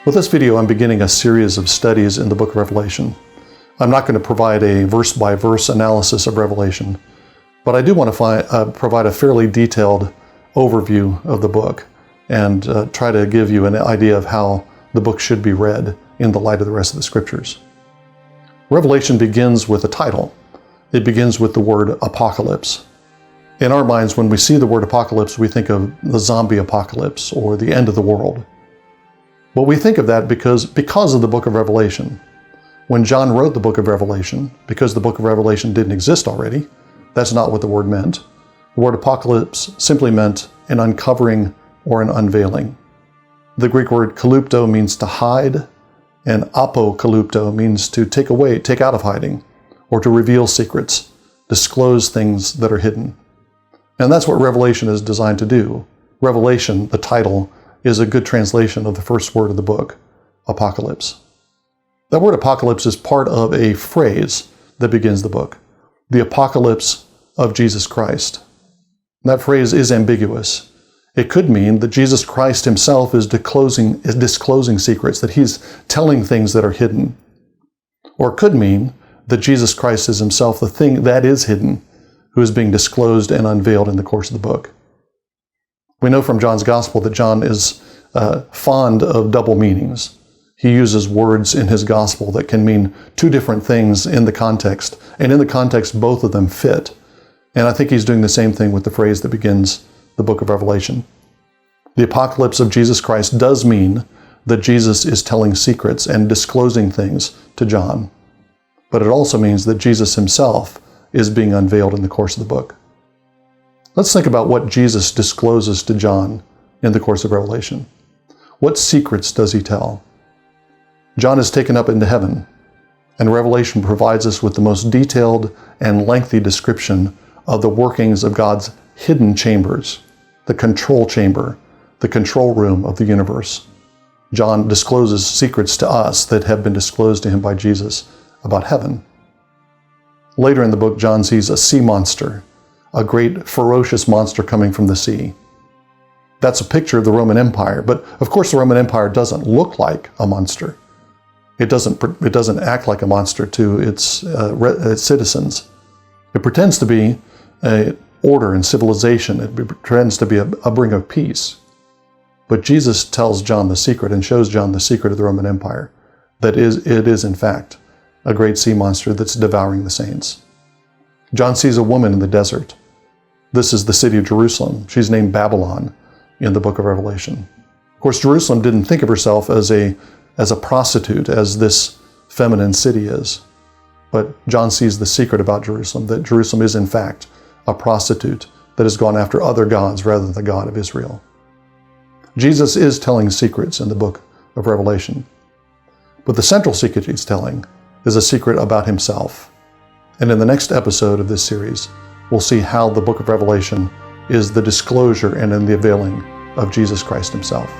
With this video, I'm beginning a series of studies in the book of Revelation. I'm not going to provide a verse-by-verse analysis of Revelation, but I do want to provide a fairly detailed overview of the book and try to give you an idea of how the book should be read in the light of the rest of the scriptures. Revelation begins with a title. It begins with the word apocalypse. In our minds, when we see the word apocalypse, we think of the zombie apocalypse or the end of the world. But we think of that because of the book of Revelation. When John wrote the book of Revelation, because the book of Revelation didn't exist already, that's not what the word meant. The word apocalypse simply meant an uncovering or an unveiling. The Greek word kalupto means to hide, and apokalupto means to take away, take out of hiding, or to reveal secrets, disclose things that are hidden. And that's what Revelation is designed to do. Revelation, the title, is a good translation of the first word of the book, apocalypse. That word apocalypse is part of a phrase that begins the book, the apocalypse of Jesus Christ. That phrase is ambiguous. It could mean that Jesus Christ himself is disclosing secrets, that he's telling things that are hidden. Or it could mean that Jesus Christ is himself the thing that is hidden, who is being disclosed and unveiled in the course of the book. We know from John's gospel that John is fond of double meanings. He uses words in his gospel that can mean two different things in the context, and in the context both of them fit. And I think he's doing the same thing with the phrase that begins the book of Revelation. The apocalypse of Jesus Christ does mean that Jesus is telling secrets and disclosing things to John. But it also means that Jesus himself is being unveiled in the course of the book. Let's think about what Jesus discloses to John in the course of Revelation. What secrets does he tell? John is taken up into heaven, and Revelation provides us with the most detailed and lengthy description of the workings of God's hidden chambers, the control chamber, the control room of the universe. John discloses secrets to us that have been disclosed to him by Jesus about heaven. Later in the book, John sees a sea monster, a great ferocious monster coming from the sea. That's a picture of the Roman Empire, but of course the Roman Empire doesn't look like a monster. It doesn't act like a monster to its citizens. It pretends to be an order and civilization. It pretends to be a bringer of peace. But Jesus tells John the secret and shows John the secret of the Roman Empire, that it is in fact a great sea monster that's devouring the saints. John sees a woman in the desert. This is the city of Jerusalem. She's named Babylon in the book of Revelation. Of course, Jerusalem didn't think of herself as a prostitute, as this feminine city is. But John sees the secret about Jerusalem, that Jerusalem is in fact a prostitute that has gone after other gods rather than the God of Israel. Jesus is telling secrets in the book of Revelation. But the central secret he's telling is a secret about himself. And in the next episode of this series, we'll see how the book of Revelation is the disclosure and in the availing of Jesus Christ himself.